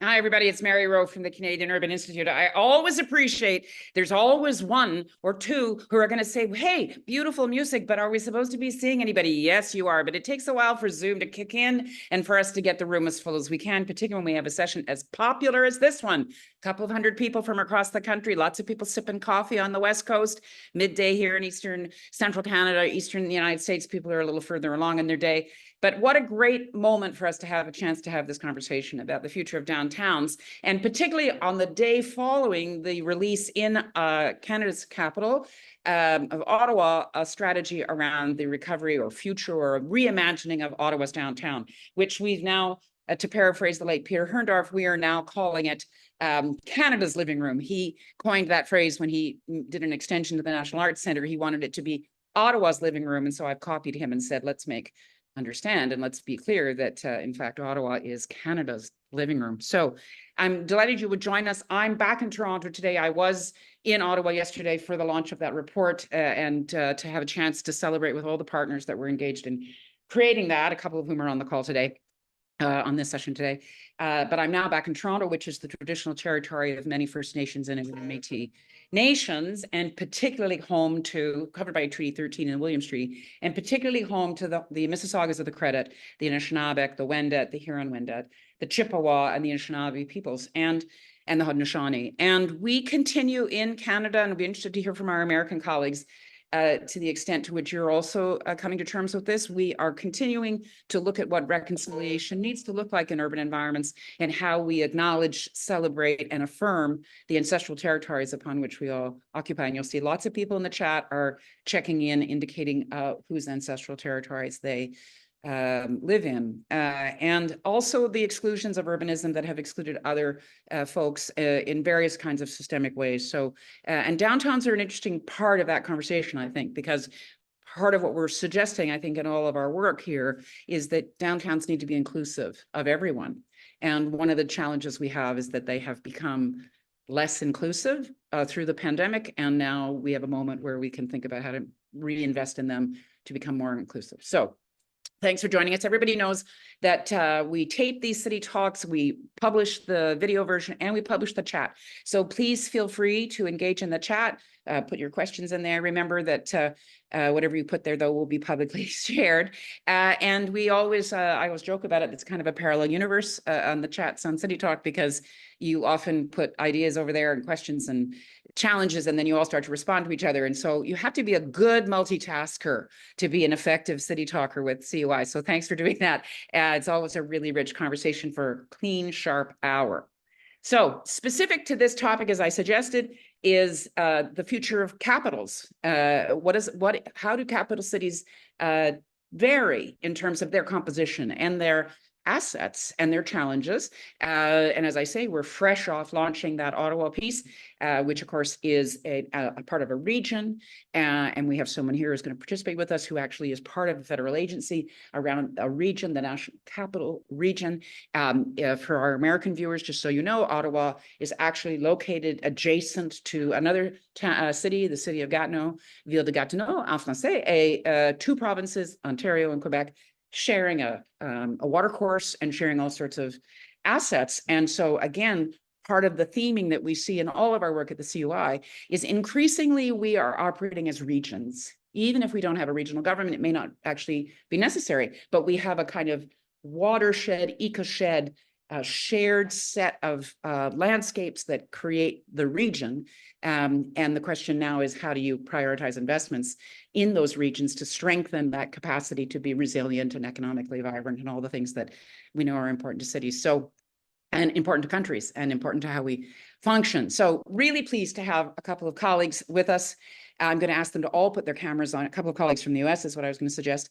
Hi, everybody. It's Mary Rowe from the Canadian Urban Institute. I always appreciate there's always one or two who are going to say, hey, beautiful music, but are we supposed to be seeing anybody? Yes, you are. But it takes a while for Zoom to kick in and for us to get the room as full as we can, particularly when we have a session as popular as this one. A couple of hundred people from across the country, lots of people sipping coffee on the West Coast, midday here in Eastern Central Canada, Eastern United States. People are a little further along in their day. But what a great moment for us to have a chance to have this conversation about the future of downtowns, and particularly on the day following the release in Canada's capital of Ottawa, a strategy around the recovery or future or reimagining of Ottawa's downtown, which we've now, to paraphrase the late Peter Herndorf, we are now calling it Canada's living room. He coined that phrase when he did an extension to the National Arts Centre. He wanted it to be Ottawa's living room. And so I've copied him and said, let's understand and let's be clear that in fact Ottawa is Canada's living room. So I'm delighted you would join us. I'm back in Toronto today. I was in Ottawa yesterday for the launch of that report and to have a chance to celebrate with all the partners that were engaged in creating that, a couple of whom are on the call today. On this session today. But I'm now back in Toronto, which is the traditional territory of many First Nations and Métis nations, and particularly home to, covered by Treaty 13 in Williams Treaty, and particularly home to the Mississaugas of the Credit, the Anishinaabeg, the Wendat, the Huron-Wendat, the Chippewa, and the Anishinaabe peoples, and the Haudenosaunee. And we continue in Canada, and we'll be interested to hear from our American colleagues, to the extent to which you're also coming to terms with this. We are continuing to look at what reconciliation needs to look like in urban environments and how we acknowledge, celebrate, and affirm the ancestral territories upon which we all occupy. And you'll see lots of people in the chat are checking in, indicating whose ancestral territories they live in, and also the exclusions of urbanism that have excluded other folks in various kinds of systemic ways. So, and downtowns are an interesting part of that conversation, I think, because part of what we're suggesting, I think, in all of our work here is that downtowns need to be inclusive of everyone. And one of the challenges we have is that they have become less inclusive through the pandemic. And now we have a moment where we can think about how to reinvest in them to become more inclusive. So, thanks for joining us. Everybody knows that we tape these City Talks, we publish the video version, and we publish the chat. So please feel free to engage in the chat, put your questions in there. Remember that whatever you put there, though, will be publicly shared. And we always, I always joke about it, it's kind of a parallel universe on the chats on City Talk, because you often put ideas over there and questions and challenges, and then you all start to respond to each other. And so you have to be a good multitasker to be an effective City Talker with CUI. So thanks for doing that. It's always a really rich conversation for a clean, sharp hour. So specific to this topic, as I suggested, is the future of capitals. How do capital cities vary in terms of their composition and their assets and their challenges? And as I say, we're fresh off launching that Ottawa piece, which of course is a part of a region. And we have someone here who's going to participate with us who actually is part of a federal agency around a region, the National Capital Region. For our American viewers, just so you know, Ottawa is actually located adjacent to another city, the city of Gatineau, Ville de Gatineau, en français, two provinces, Ontario and Quebec, sharing a watercourse and sharing all sorts of assets. And so again, part of the theming that we see in all of our work at the CUI is increasingly we are operating as regions. Even if we don't have a regional government, it may not actually be necessary, but we have a kind of watershed, ecoshed, shared set of landscapes that create the region. And the question now is, how do you prioritize investments in those regions to strengthen that capacity to be resilient and economically vibrant and all the things that we know are important to cities. So, and important to countries and important to how we function. So really pleased to have a couple of colleagues with us. I'm going to ask them to all put their cameras on. A couple of colleagues from the US is what I was going to suggest,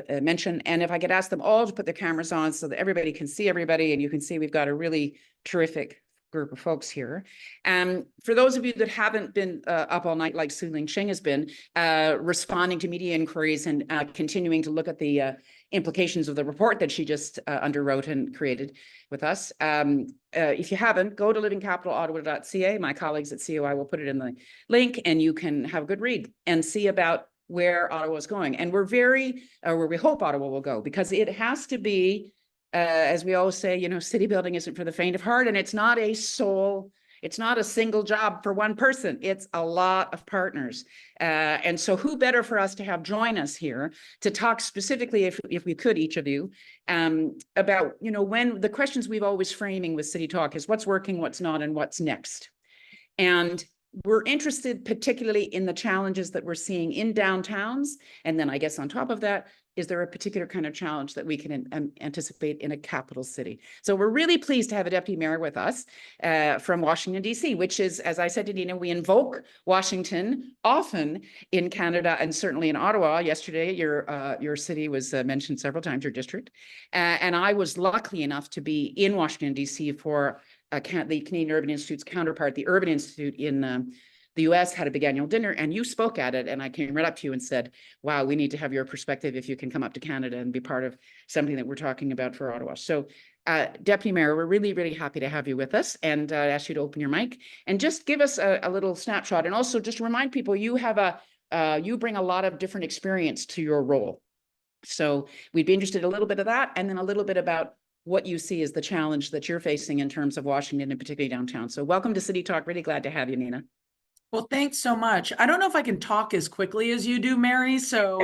mention. And if I could ask them all to put their cameras on so that everybody can see everybody, and you can see we've got a really terrific group of folks here. For those of you that haven't been up all night like Su Ling Ching has been, responding to media inquiries and continuing to look at the implications of the report that she just underwrote and created with us. If you haven't, go to livingcapitalottawa.ca. My colleagues at COI will put it in the link, and you can have a good read and see about where Ottawa is going. And we're where we hope Ottawa will go, because it has to be As we always say, city building isn't for the faint of heart, and it's not a single job for one person. It's a lot of partners. And so who better for us to have join us here to talk specifically, if we could, each of you, about, when the questions we've always framing with City Talk is what's working, what's not, and what's next. And we're interested particularly in the challenges that we're seeing in downtowns. And then I guess on top of that, is there a particular kind of challenge that we can anticipate in a capital city? So we're really pleased to have a deputy mayor with us from Washington, D.C., which is, as I said to Nina, we invoke Washington often in Canada and certainly in Ottawa. Yesterday, your city was mentioned several times, your district. And I was lucky enough to be in Washington, D.C. for the Canadian Urban Institute's counterpart, the Urban Institute in the US, had a big annual dinner, and you spoke at it. And I came right up to you and said, wow, we need to have your perspective if you can come up to Canada and be part of something that we're talking about for Ottawa. So Deputy Mayor, we're really, really happy to have you with us, and ask you to open your mic and just give us a little snapshot. And also just remind people, you have you bring a lot of different experience to your role. So we'd be interested in a little bit of that, and then a little bit about what you see as the challenge that you're facing in terms of Washington and particularly downtown. So welcome to City Talk. Really glad to have you, Nina. Well, thanks so much. I don't know if I can talk as quickly as you do, Mary, so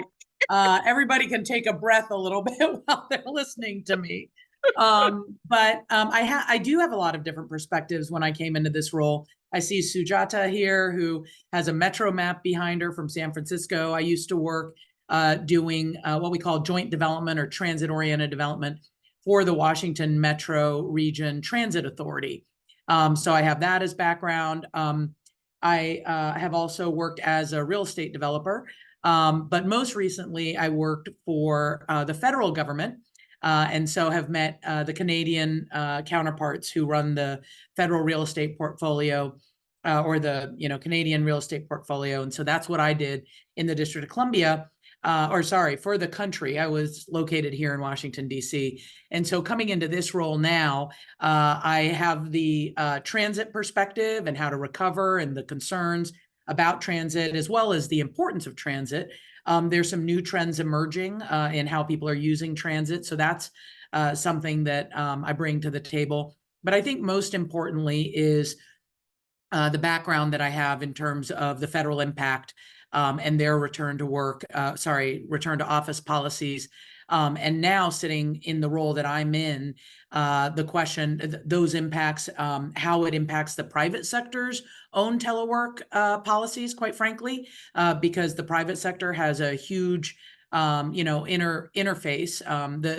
everybody can take a breath a little bit while they're listening to me. But I do have a lot of different perspectives when I came into this role. I see Sujata here, who has a metro map behind her from San Francisco. I used to work doing what we call joint development or transit-oriented development for the Washington Metro Region Transit Authority. So I have that as background. I have also worked as a real estate developer, but most recently I worked for the federal government, and so have met the Canadian counterparts who run the federal real estate portfolio, or the Canadian real estate portfolio. And so that's what I did in the District of Columbia. For the country. I was located here in Washington, D.C. And so coming into this role now, I have the transit perspective and how to recover and the concerns about transit, as well as the importance of transit. There's some new trends emerging in how people are using transit. So that's something that I bring to the table. But I think most importantly is the background that I have in terms of the federal impact and their return to office policies. And now sitting in the role that I'm in, the question, those impacts, how it impacts the private sector's own telework policies, quite frankly, because the private sector has a huge interface,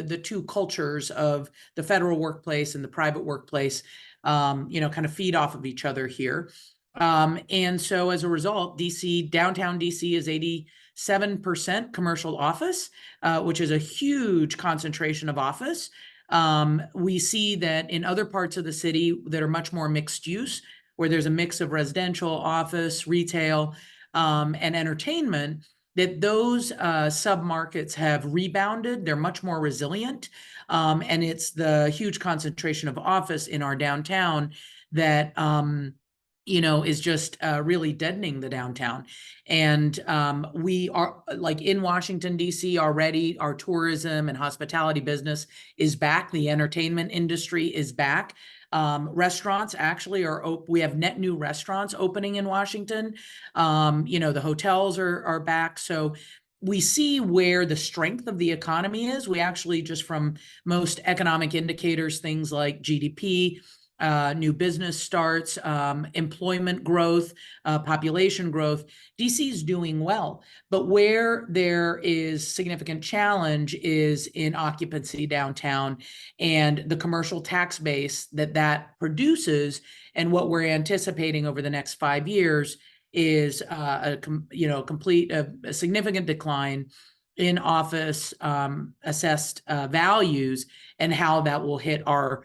the two cultures of the federal workplace and the private workplace, kind of feed off of each other here. And so as a result, downtown DC is 87% commercial office, which is a huge concentration of office. We see that in other parts of the city that are much more mixed use, where there's a mix of residential, office, retail, and entertainment, that those submarkets have rebounded. They're much more resilient. And it's the huge concentration of office in our downtown that is just really deadening the downtown. And we are, like in Washington, D.C. already, our tourism and hospitality business is back. The entertainment industry is back. Restaurants actually we have net new restaurants opening in Washington. The hotels are back. So we see where the strength of the economy is. We actually, just from most economic indicators, things like GDP, new business starts, employment growth, population growth, DC is doing well. But where there is significant challenge is in occupancy downtown and the commercial tax base that produces. And what we're anticipating over the next 5 years is a significant decline in office assessed values, and how that will hit our,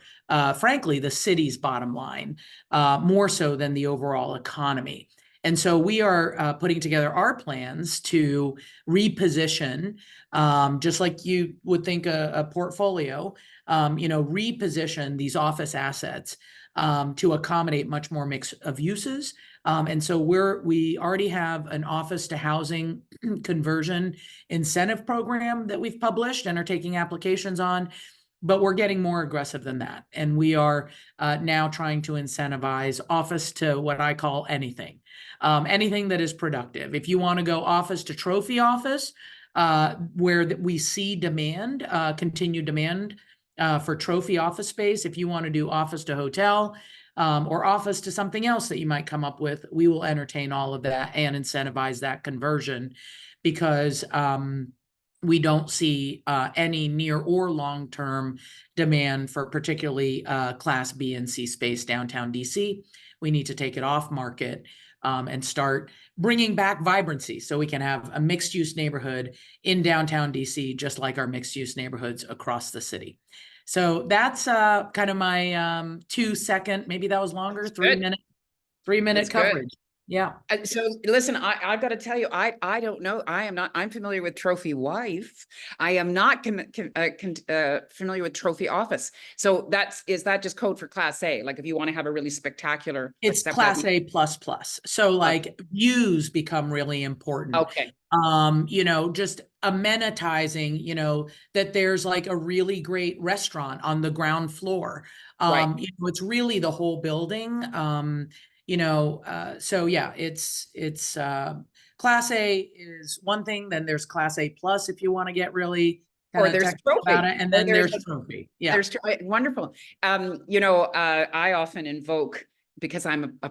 frankly, the city's bottom line, more so than the overall economy. And so we are putting together our plans to reposition, just like you would think a portfolio, reposition these office assets to accommodate much more mix of uses. And so we already have an office to housing conversion incentive program that we've published and are taking applications on. but we're getting more aggressive than that. And we are now trying to incentivize office to what I call anything, anything that is productive. If you want to go office to trophy office, where we see demand, continued demand for trophy office space. If you want to do office to hotel, or office to something else that you might come up with, we will entertain all of that and incentivize that conversion, because we don't see any near or long-term demand for particularly Class B and C space downtown DC. We need to take it off market and start bringing back vibrancy, so we can have a mixed-use neighborhood in downtown DC, just like our mixed-use neighborhoods across the city. So that's kind of my 2 second, maybe that was longer, That's 3 minute, good. 3 minute That's good. coverage. Yeah. So listen, I've got to tell you, I don't know. I'm familiar with trophy wife. I am not familiar with trophy office. So is that just code for Class A? Like if you want to have a really spectacular, like It's Class A plus plus. So like views become really important. Okay. Just amenitizing, that there's like a really great restaurant on the ground floor. Right. It's really the whole building. So yeah, it's Class A is one thing, then there's Class A plus if you want to get really kind Or of there's technical about trophy, it, and or then there's trophy. Yeah. there's wonderful. I often invoke, because I'm a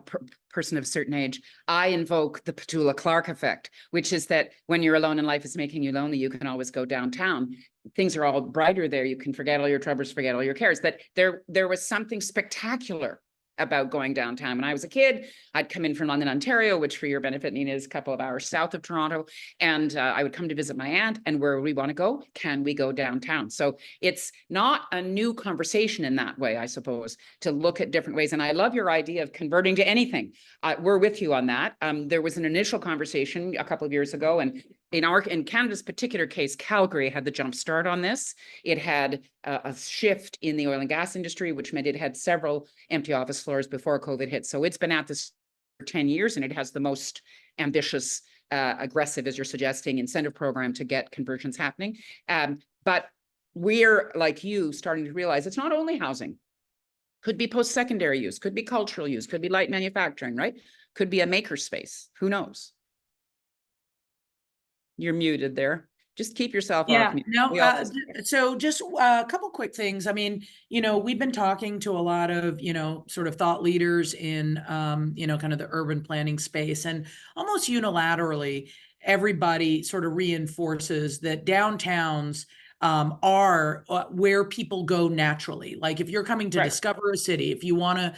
person of a certain age, I invoke the Petula Clark effect, which is that when you're alone and life is making you lonely, you can always go downtown. Things are all brighter there. You can forget all your troubles, forget all your cares. That there was something spectacular about going downtown. When I was a kid, I'd come in from London, Ontario, which for your benefit, Nina, is a couple of hours south of Toronto. And I would come to visit my aunt, and where we want to go, can we go downtown? So it's not a new conversation in that way, I suppose, to look at different ways. And I love your idea of converting to anything. We're with you on that. There was an initial conversation a couple of years ago, and in Canada's particular case, Calgary had the jump start on this. It had a shift in the oil and gas industry, which meant it had several empty office floors before COVID hit. So it's been at this for 10 years, and it has the most ambitious, aggressive, as you're suggesting, incentive program to get conversions happening. But we're, like you, starting to realize it's not only housing. Could be post-secondary use, could be cultural use, could be light manufacturing, right? Could be a maker space. Who knows? You're muted there. Just keep yourself off mute. No, so just a couple quick things. I mean, we've been talking to a lot of, sort of thought leaders in, kind of the urban planning space, and almost unilaterally, everybody sort of reinforces that downtowns are where people go naturally. Like if you're coming to discover a city, if you want to,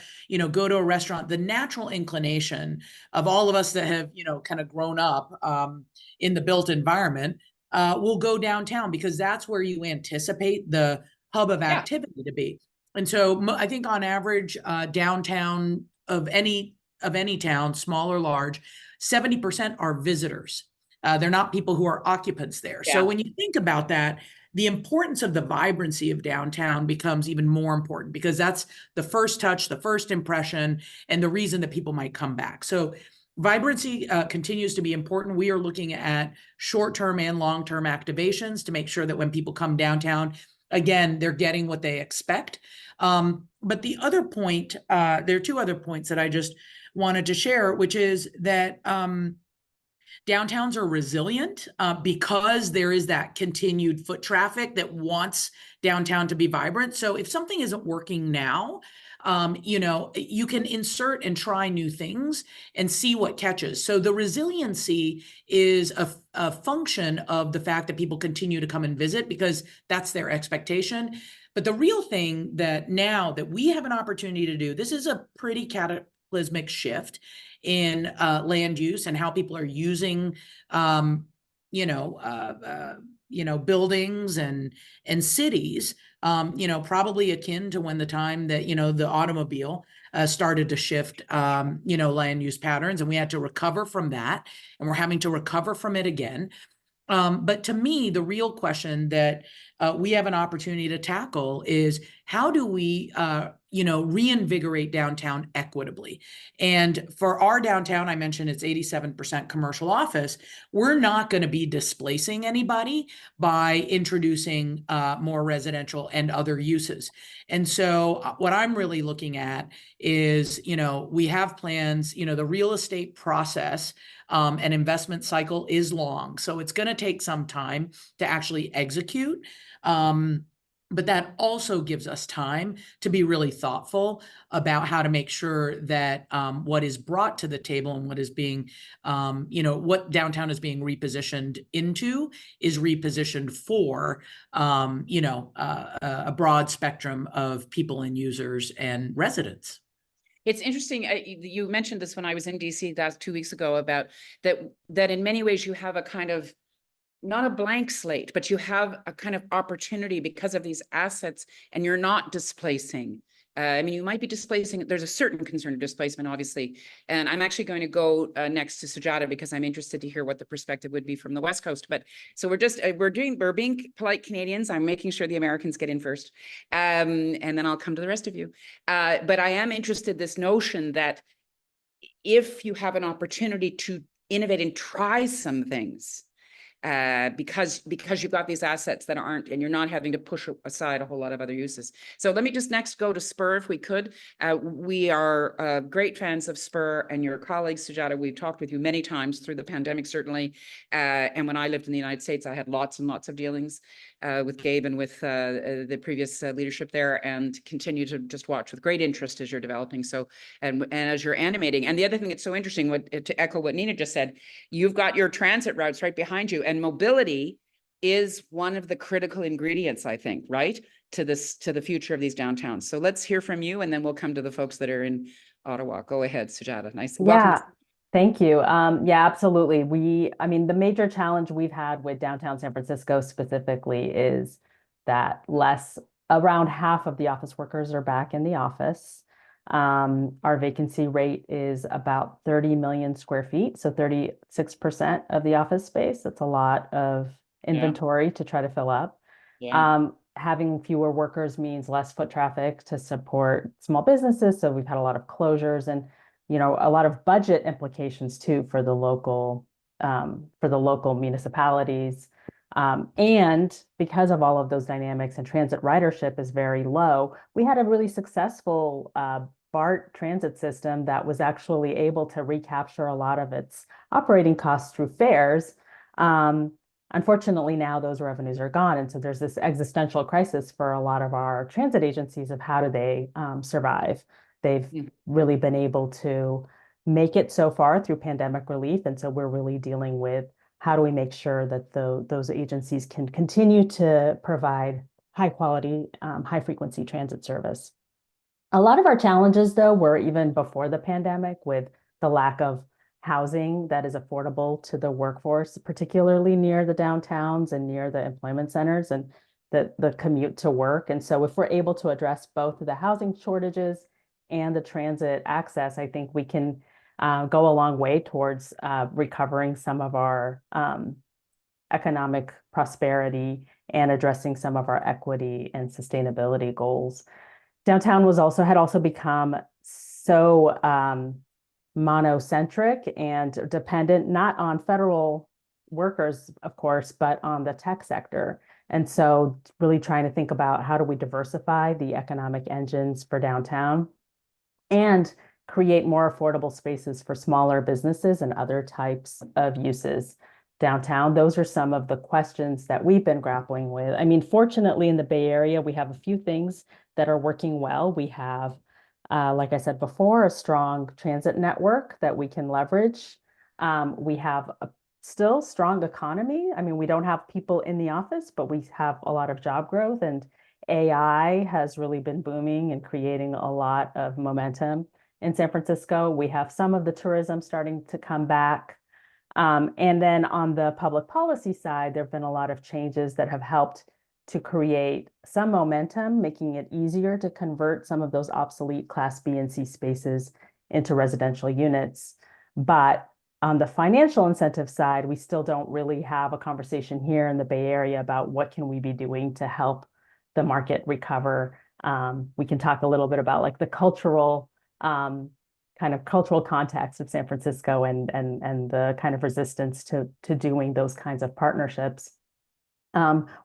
go to a restaurant, the natural inclination of all of us that have, kind of grown up in the built environment will go downtown, because that's where you anticipate the hub of activity to be. And so I think on average, downtown of any town, small or large, 70% are visitors. They're not people who are occupants there. So when you think about that, the importance of the vibrancy of downtown becomes even more important, because that's the first touch, the first impression, and the reason that people might come back. So vibrancy continues to be important. We are looking at short-term and long-term activations to make sure that when people come downtown, again, they're getting what they expect. But the other point, there are two other points that I just wanted to share, which is that downtowns are resilient because there is that continued foot traffic that wants downtown to be vibrant. So if something isn't working now, you can insert and try new things and see what catches. So the resiliency is a function of the fact that people continue to come and visit, because that's their expectation. But the real thing that now that we have an opportunity to do, this is a pretty cataclysmic shift in land use and how people are using, buildings and cities, probably akin to when the time that, the automobile started to shift, land use patterns, and we had to recover from that, and we're having to recover from it again. But to me, the real question that we have an opportunity to tackle is how do we, reinvigorate downtown equitably? And for our downtown, I mentioned it's 87% commercial office. We're not going to be displacing anybody by introducing more residential and other uses. And so what I'm really looking at is, we have plans, the real estate process and investment cycle is long. So it's going to take some time to actually execute. But that also gives us time to be really thoughtful about how to make sure that what is brought to the table and what is being, what downtown is being repositioned into is repositioned for, a broad spectrum of people and users and residents. It's interesting. You mentioned this when I was in DC 2 weeks ago about that in many ways you have a kind of not a blank slate, but you have a kind of opportunity because of these assets, and you're not displacing. I mean, you might be displacing, there's a certain concern of displacement, obviously. And I'm actually going to go next to Sujata because I'm interested to hear what the perspective would be from the West Coast. But so we're being polite Canadians. I'm making sure the Americans get in first. And then I'll come to the rest of you. But I am interested this notion that if you have an opportunity to innovate and try some things, because you've got these assets that aren't, and you're not having to push aside a whole lot of other uses. So let me just next go to Spur, if we could. We are great fans of Spur and your colleagues, Sujata. We've talked with you many times through the pandemic, certainly. And when I lived in the United States, I had lots and lots of dealings with Gabe and with the previous leadership there, and continue to just watch with great interest as you're developing. So, and as you're animating. And the other thing that's so interesting, to echo what Nina just said, you've got your transit routes right behind you, and mobility is one of the critical ingredients, I think, right, to the future of these downtowns. So let's hear from you, and then we'll come to the folks that are in Ottawa. Go ahead, Sujata. Nice. Yeah, Welcome. thank you. Yeah, absolutely. I mean, the major challenge we've had with downtown San Francisco specifically is that around half of the office workers are back in the office. Our vacancy rate is about 30 million square feet, so 36% of the office space. That's a lot of inventory to try to fill up. Having fewer workers means less foot traffic to support small businesses. So we've had a lot of closures and, a lot of budget implications too for the local municipalities. And because of all of those dynamics and transit ridership is very low, we had a really successful BART transit system that was actually able to recapture a lot of its operating costs through fares. Unfortunately, now those revenues are gone. And so there's this existential crisis for a lot of our transit agencies of how do they survive. They've really been able to make it so far through pandemic relief. And so we're really dealing with how do we make sure that those agencies can continue to provide high quality, high frequency transit service. A lot of our challenges, though, were even before the pandemic with the lack of housing that is affordable to the workforce, particularly near the downtowns and near the employment centers and the commute to work. And so if we're able to address both the housing shortages and the transit access, I think we can go a long way towards recovering some of our economic prosperity and addressing some of our equity and sustainability goals. Downtown had also become so monocentric and dependent not on federal workers, of course, but on the tech sector. And so really trying to think about how do we diversify the economic engines for downtown and create more affordable spaces for smaller businesses and other types of uses downtown. Those are some of the questions that we've been grappling with. I mean, fortunately, in the Bay Area, we have a few things that are working well. We have, like I said before, a strong transit network that we can leverage. We have a still strong economy. I mean, we don't have people in the office, but we have a lot of job growth, and AI has really been booming and creating a lot of momentum in San Francisco. We have some of the tourism starting to come back. And then on the public policy side, there have been a lot of changes that have helped to create some momentum, making it easier to convert some of those obsolete Class B and C spaces into residential units. But On the financial incentive side, we still don't really have a conversation here in the Bay Area about what can we be doing to help the market recover. We can talk a little bit about like the cultural kind of cultural context of San Francisco and the kind of resistance to doing those kinds of partnerships.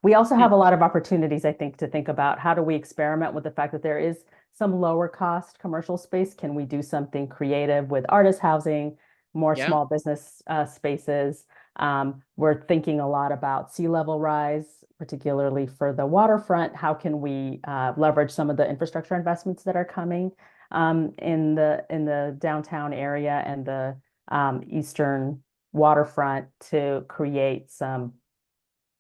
We also have a lot of opportunities, I think, to think about how do we experiment with the fact that there is some lower cost commercial space. Can we do something creative with artist housing, more Yeah. small business spaces? We're thinking a lot about sea level rise, particularly for the waterfront. How can we leverage some of the infrastructure investments that are coming in the downtown area and the eastern waterfront to create some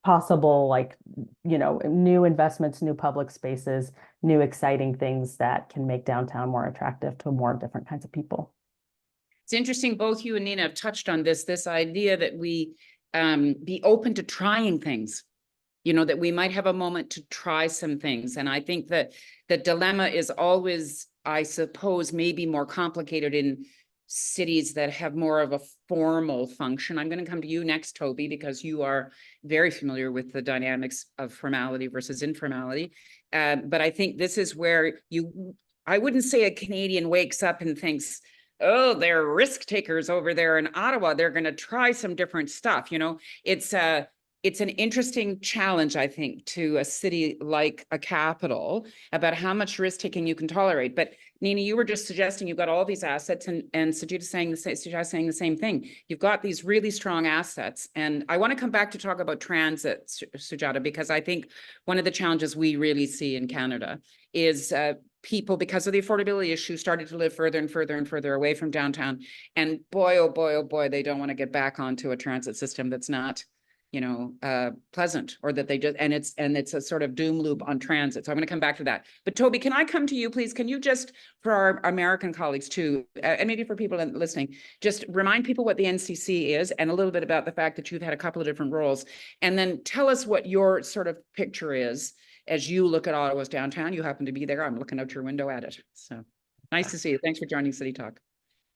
possible, like, new investments, new public spaces, new exciting things that can make downtown more attractive to more different kinds of people. It's interesting, both you and Nina have touched on this idea that we be open to trying things, that we might have a moment to try some things. And I think that the dilemma is always, I suppose, maybe more complicated in cities that have more of a formal function. I'm going to come to you next, Toby, because you are very familiar with the dynamics of formality versus informality. But I think this is where I wouldn't say a Canadian wakes up and thinks, oh, they're risk takers over there in Ottawa, they're going to try some different stuff. It's an interesting challenge, I think, to a city like a capital about how much risk taking you can tolerate. But Nina, you were just suggesting you've got all these assets, and Sujata's saying the same thing. You've got these really strong assets, and I want to come back to talk about transit, Sujata, because I think one of the challenges we really see in Canada is people, because of the affordability issue, started to live further and further and further away from downtown, and boy, oh boy, oh boy, they don't want to get back onto a transit system that's not pleasant, or that they just, and it's a sort of doom loop on transit. So I'm going to come back to that. But Toby, can I come to you, please? Can you just, for our American colleagues too, and maybe for people listening, just remind people what the NCC is and a little bit about the fact that you've had a couple of different roles, and then tell us what your sort of picture is as you look at Ottawa's downtown. You happen to be there. I'm looking out your window at it. So nice to see you. Thanks for joining City Talk.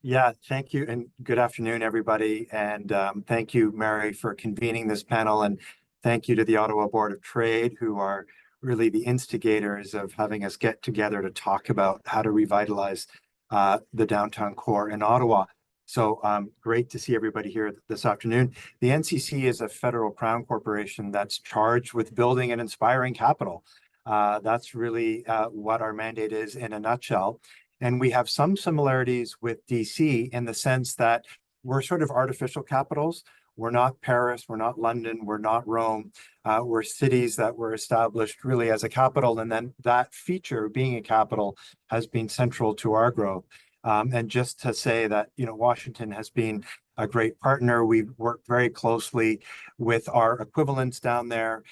Yeah, thank you. And good afternoon, everybody. And thank you, Mary, for convening this panel. And thank you to the Ottawa Board of Trade, who are really the instigators of having us get together to talk about how to revitalize the downtown core in Ottawa. So great to see everybody here this afternoon. The NCC is a federal crown corporation that's charged with building and inspiring capital. That's really what our mandate is in a nutshell. And we have some similarities with DC in the sense that we're sort of artificial capitals. We're not Paris, we're not London, we're not Rome. We're cities that were established really as a capital. And then that feature, being a capital, has been central to our growth. And just to say that, Washington has been a great partner. We've worked very closely with our equivalents down there,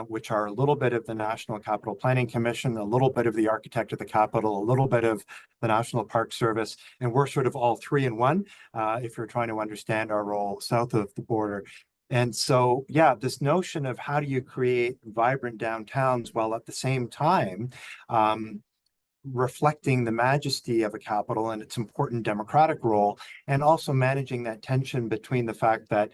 which are a little bit of the National Capital Planning Commission, a little bit of the Architect of the Capital, a little bit of the National Park Service, and we're sort of all three in one, if you're trying to understand our role south of the border. And so, yeah, this notion of how do you create vibrant downtowns while at the same time reflecting the majesty of a capital and its important democratic role, and also managing that tension between the fact that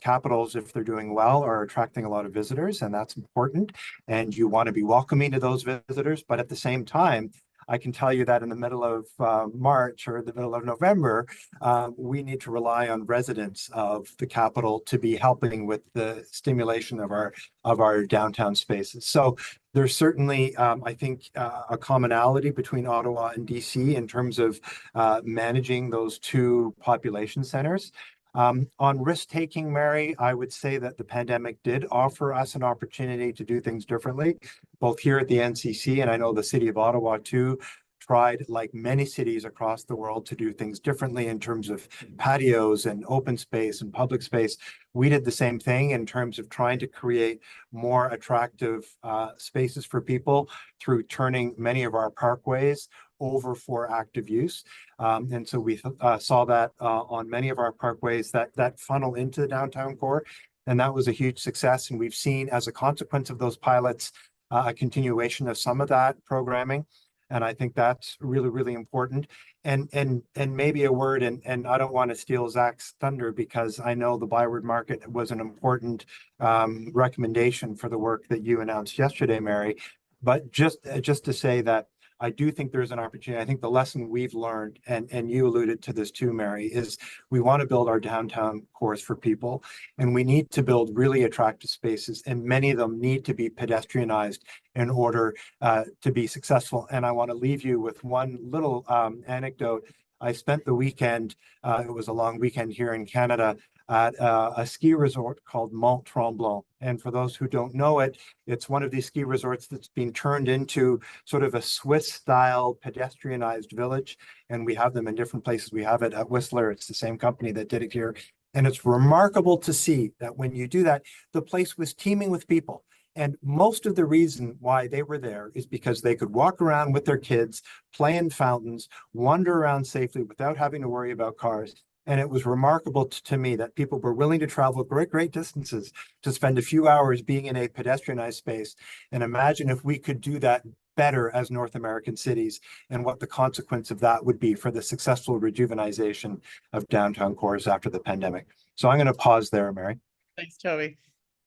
capitals, if they're doing well, are attracting a lot of visitors, and that's important, and you want to be welcoming to those visitors, but at the same time, I can tell you that in the middle of March or the middle of November, we need to rely on residents of the capital to be helping with the stimulation of our downtown spaces. So there's certainly, I think, a commonality between Ottawa and DC in terms of managing those two population centers. On risk-taking, Mary, I would say that the pandemic did offer us an opportunity to do things differently, both here at the NCC, and I know the city of Ottawa too tried, like many cities across the world, to do things differently in terms of patios and open space and public space. We did the same thing in terms of trying to create more attractive spaces for people through turning many of our parkways over for active use. And so we saw that on many of our parkways that funnel into the downtown core. And that was a huge success. And we've seen, as a consequence of those pilots, a continuation of some of that programming. And I think that's really, really important. And maybe a word, and I don't want to steal Zach's thunder because I know the Byward Market was an important recommendation for the work that you announced yesterday, Mary. But just to say that I do think there's an opportunity. I think the lesson we've learned, and you alluded to this too, Mary, is we want to build our downtown cores for people, and we need to build really attractive spaces, and many of them need to be pedestrianized in order to be successful. And I want to leave you with one little anecdote. I spent the weekend, it was a long weekend here in Canada, at a ski resort called Mont Tremblant. And for those who don't know it, it's one of these ski resorts that's been turned into sort of a Swiss-style pedestrianized village. And we have them in different places. We have it at Whistler. It's the same company that did it here. And it's remarkable to see that when you do that, the place was teeming with people. And most of the reason why they were there is because they could walk around with their kids, play in fountains, wander around safely without having to worry about cars. And it was remarkable to me that people were willing to travel great distances to spend a few hours being in a pedestrianized space. And imagine if we could do that better as North American cities, and what the consequence of that would be for the successful rejuvenization of downtown cores after the pandemic. So I'm going to pause there, Mary. Thanks, Toby.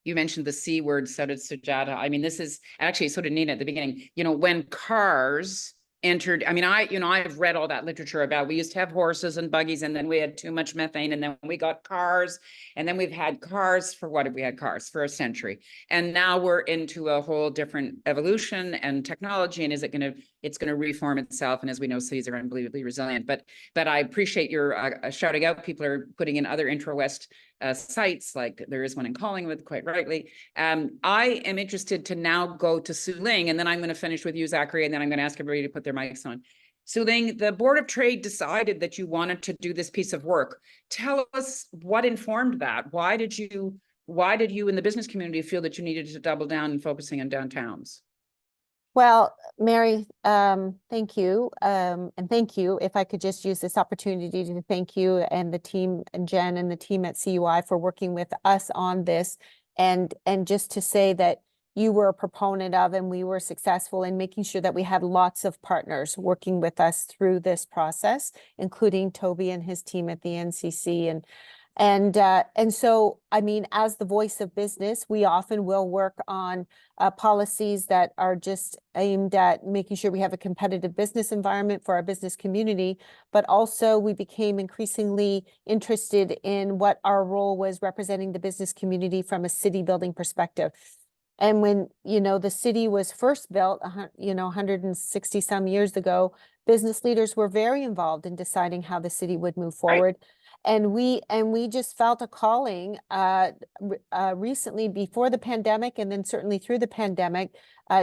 You mentioned the C word, so did Sujata. I mean, this is actually, so did Nina at the beginning. You know, when cars entered, I mean, I've read all that literature about, we used to have horses and buggies, and then we had too much methane, and then we got cars, and then we've had cars for what have we had cars for a century, and now we're into a whole different evolution and technology. And it's going to reform itself, and as we know, cities are unbelievably resilient. But I appreciate your shouting out. People are putting in other intra-west sites, like there is one in Collingwood, quite rightly. I am interested to now go to Su Ling, and then I'm going to finish with you, Zachary, and then I'm going to ask everybody to put their mics on. Su Ling, the Board of Trade decided that you wanted to do this piece of work. Tell us what informed that. Why did you in the business community feel that you needed to double down and focusing on downtowns? Well, Mary, thank you. And thank you. If I could just use this opportunity to thank you and the team, and Jen and the team at CUI for working with us on this. And just to say that you were a proponent of, and we were successful in making sure that we had lots of partners working with us through this process, including Toby and his team at the NCC. And so, I mean, as the voice of business, we often will work on policies that are just aimed at making sure we have a competitive business environment for our business community, but also we became increasingly interested in what our role was representing the business community from a city building perspective. And when, you know, the city was first built, 160 some years ago, business leaders were very involved in deciding how the city would move forward. Right. And we just felt a calling recently, before the pandemic, and then certainly through the pandemic,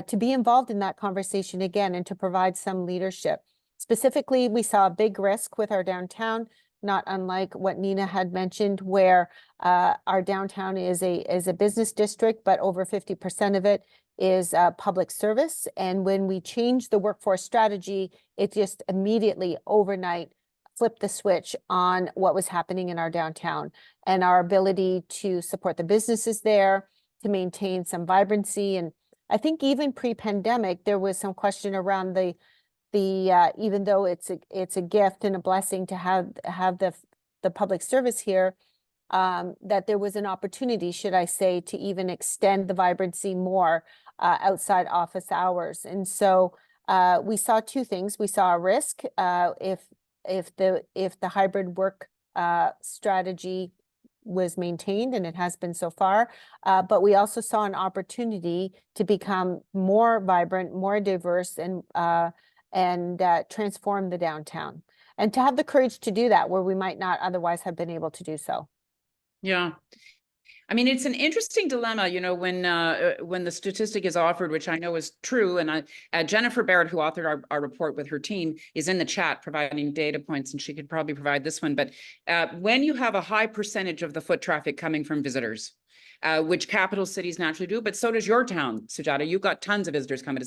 to be involved in that conversation again and to provide some leadership. Specifically, we saw a big risk with our downtown, not unlike what Nina had mentioned, where our downtown is a business district, but over 50% of it is public service. And when we changed the workforce strategy, it just immediately overnight flipped the switch on what was happening in our downtown and our ability to support the businesses there, to maintain some vibrancy. And I think even pre-pandemic, there was some question around the even though it's a gift and a blessing to have the public service here, that there was an opportunity, should I say, to even extend the vibrancy more outside office hours. And so we saw two things. We saw a risk if the hybrid work strategy was maintained, and it has been so far, but we also saw an opportunity to become more vibrant, more diverse, and transform the downtown, and to have the courage to do that where we might not otherwise have been able to do so. Yeah. I mean, it's an interesting dilemma, you know, when the statistic is offered, which I know is true. And Jennifer Barrett, who authored our report with her team, is in the chat providing data points, and she could probably provide this one. But when you have a high percentage of the foot traffic coming from visitors, which capital cities naturally do, but so does your town, Sujata. You've got tons of visitors coming to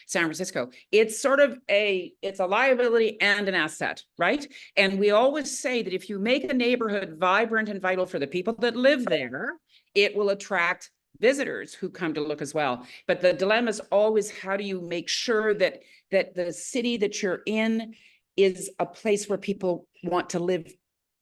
San Francisco. It's sort of it's a liability and an asset, right? And we always say that if you make a neighborhood vibrant and vital for the people that live there, it will attract visitors who come to look as well. But the dilemma is always, how do you make sure that that the city that you're in is a place where people want to live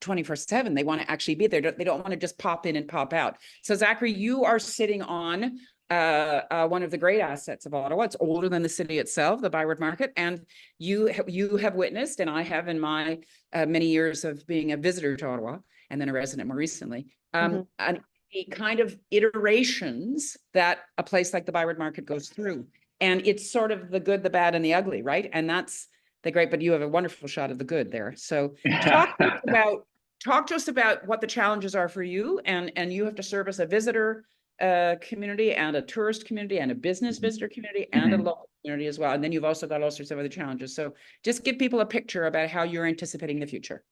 24/7. They want to actually be there. They don't want to just pop in and pop out. So Zachary, you are sitting on one of the great assets of Ottawa. It's older than the city itself, the Byward Market, and you have witnessed, and I have in my many years of being a visitor to Ottawa and then a resident more recently, the kind of iterations that a place like the Byward Market goes through. And it's sort of the good, the bad, and the ugly, right? And that's the great, but you have a wonderful shot of the good there. So talk to us about what the challenges are for you, and you have to service a visitor community and a tourist community and a business visitor community and a local community as well. And then you've also got all sorts of other challenges. So just give people a picture about how you're anticipating the future.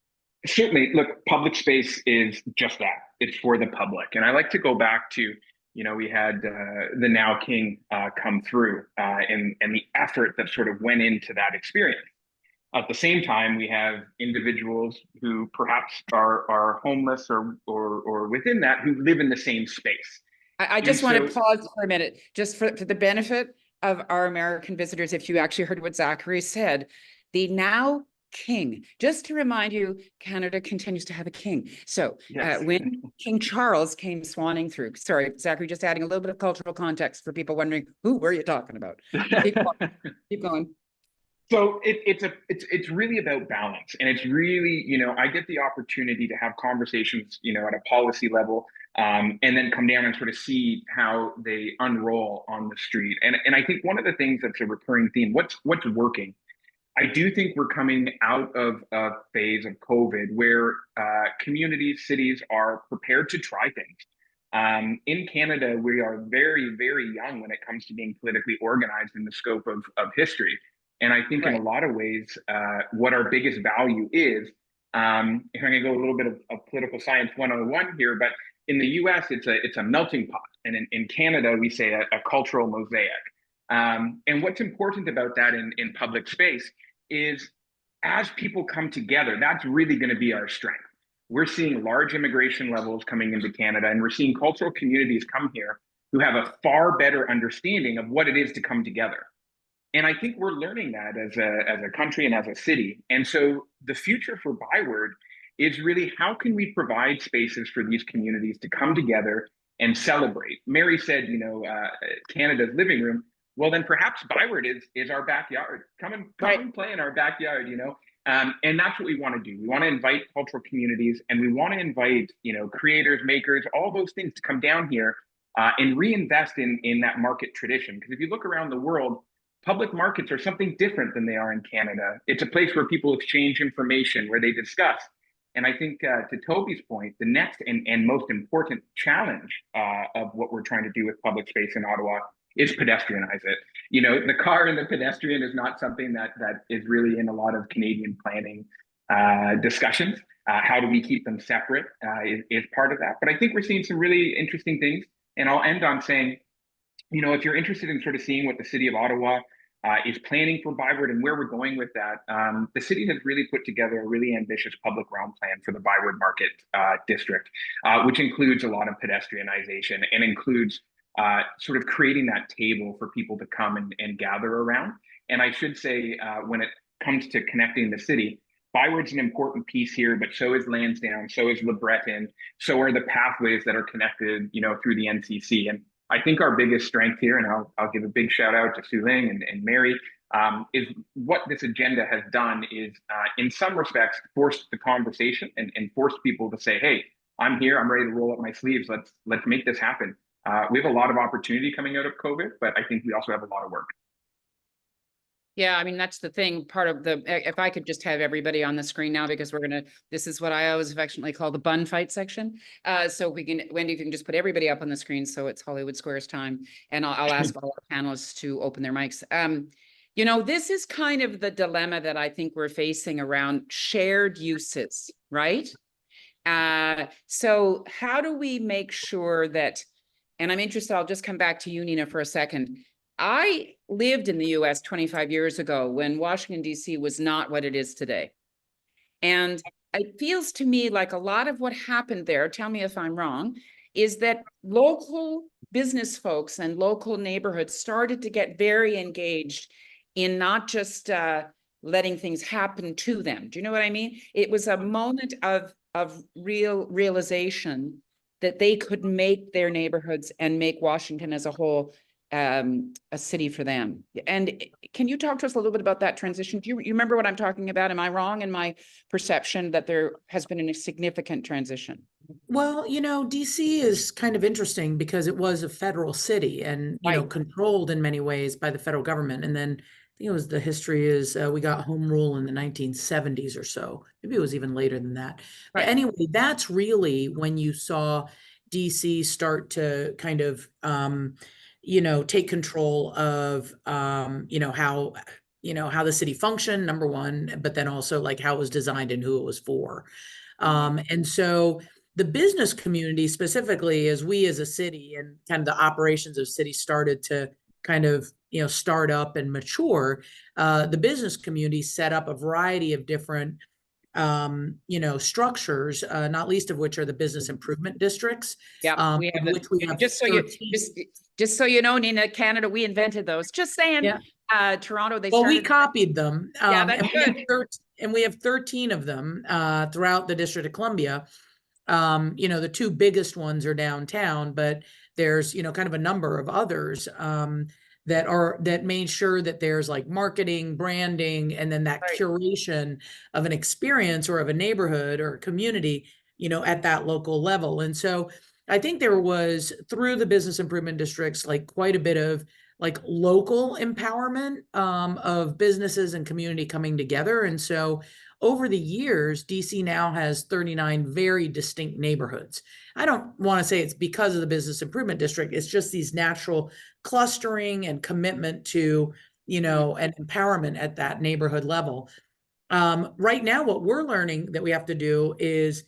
Certainly. Look, public space is just that. It's for the public. And I like to go back to, we had the Now King come through and the effort that sort of went into that experience. At the same time, we have individuals who perhaps are homeless or within that who live in the same space. I just want to pause for a minute, just for the benefit of our American visitors. If you actually heard what Zachary said, the Now King, just to remind you, Canada continues to have a king. So yes. When King Charles came swanning through, sorry, Zachary, just adding a little bit of cultural context for people wondering, who were you talking about? Keep going. So it's really about balance, and it's really, I get the opportunity to have conversations, at a policy level, and then come down and sort of see how they unroll on the street. And I think one of the things that's a recurring theme, what's working. I do think we're coming out of a phase of COVID where communities, cities are prepared to try things. In Canada, we are very, very young when it comes to being politically organized in the scope of history. And I think in a lot of ways, what our biggest value is, I'm going to go a little bit of political science 101 here, but in the US, it's a melting pot. And in Canada, we say a cultural mosaic. And what's important about that in public space is as people come together, that's really going to be our strength. We're seeing large immigration levels coming into Canada, and we're seeing cultural communities come here who have a far better understanding of what it is to come together. And I think we're learning that as a country and as a city. And so the future for Byward is really how can we provide spaces for these communities to come together and celebrate. Mary said, Canada's living room. Well, then perhaps Byward is our backyard. Come and play in our backyard, and that's what we want to do. We want to invite cultural communities, and we want to invite, creators, makers, all those things to come down here and reinvest in that market tradition. Because if you look around the world, public markets are something different than they are in Canada. It's a place where people exchange information, where they discuss. And I think to Toby's point, the next and most important challenge of what we're trying to do with public space in Ottawa is pedestrianize it. The car and the pedestrian is not something that is really in a lot of Canadian planning discussions. How do we keep them separate is part of that. But I think we're seeing some really interesting things. And I'll end on saying, if you're interested in sort of seeing what the city of Ottawa is planning for Byward and where we're going with that, the city has really put together a really ambitious public realm plan for the Byward Market district, which includes a lot of pedestrianization and includes sort of creating that table for people to come and gather around. And I should say, when it comes to connecting the city, Byward's an important piece here, but so is Lansdowne, so is LeBreton, so are the pathways that are connected, through the NCC. And I think our biggest strength here, and I'll give a big shout out to Sue Ling and Mary, is what this agenda has done is, in some respects, forced the conversation and forced people to say, hey, I'm here, I'm ready to roll up my sleeves, let's make this happen. We have a lot of opportunity coming out of COVID, but I think we also have a lot of work. Yeah, I mean, that's the thing, part of if I could just have everybody on the screen now, because this is what I always affectionately call the bun fight section. So Wendy, if you can just put everybody up on the screen, so it's Hollywood Squares time, and I'll ask all our panelists to open their mics. This is kind of the dilemma that I think we're facing around shared uses, right? So how do we make sure that, and I'm interested, I'll just come back to you, Nina, for a second. I lived in the US 25 years ago when Washington, D.C. was not what it is today. And it feels to me like a lot of what happened there, tell me if I'm wrong, is that local business folks and local neighborhoods started to get very engaged in not just letting things happen to them. Do you know what I mean? It was a moment of real realization that they could make their neighborhoods and make Washington as a whole a city for them. And can you talk to us a little bit about that transition? Do you remember what I'm talking about? Am I wrong in my perception that there has been a significant transition? Well, DC is kind of interesting because it was a federal city and, Right. controlled in many ways by the federal government. And then I think the history is we got home rule in the 1970s or so. Maybe it was even later than that. But Right. anyway, that's really when you saw DC start to kind of, take control of, how the city functioned, number one, but then also like how it was designed and who it was for. And so the business community specifically, as we as a city and kind of the operations of city started to kind of start up and mature, the business community set up a variety of different structures, not least of which are the business improvement districts. Yeah, we of have which we have just so you 13. just so you know, Nina, Canada, we invented those. Just saying. Yeah. Toronto, they Well, we started. copied them. Yeah, that's good. And we have 13 of them throughout the District of Columbia. The two biggest ones are downtown, but there's, kind of a number of others that made sure that there's like marketing, branding, and then that Right. curation of an experience or of a neighborhood or a community, at that local level. And so I think there was, through the business improvement districts, like quite a bit of like local empowerment of businesses and community coming together. And so over the years, DC now has 39 very distinct neighborhoods. I don't want to say it's because of the business improvement district. It's just these natural clustering and commitment to, and empowerment at that neighborhood level. Right now, what we're learning that we have to do is,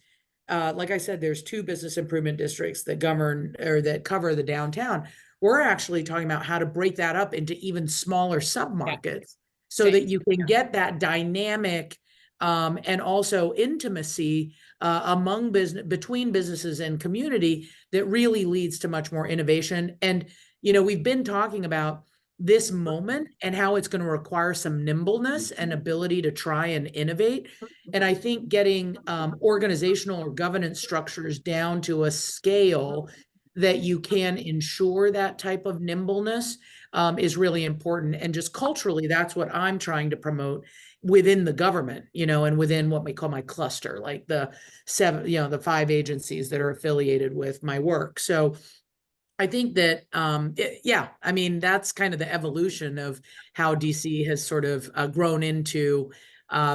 like I said, there's 2 business improvement districts that govern or that cover the downtown. We're actually talking about how to break that up into even smaller submarkets so Same. that you can get that dynamic and also intimacy between businesses and community that really leads to much more innovation. And, we've been talking about this moment and how it's going to require some nimbleness and ability to try and innovate. And I think getting organizational or governance structures down to a scale that you can ensure that type of nimbleness is really important. And just culturally, that's what I'm trying to promote within the government, and within what we call my cluster, like the 7, the 5 agencies that are affiliated with my work. So I think that, I mean, that's kind of the evolution of how DC has sort of grown into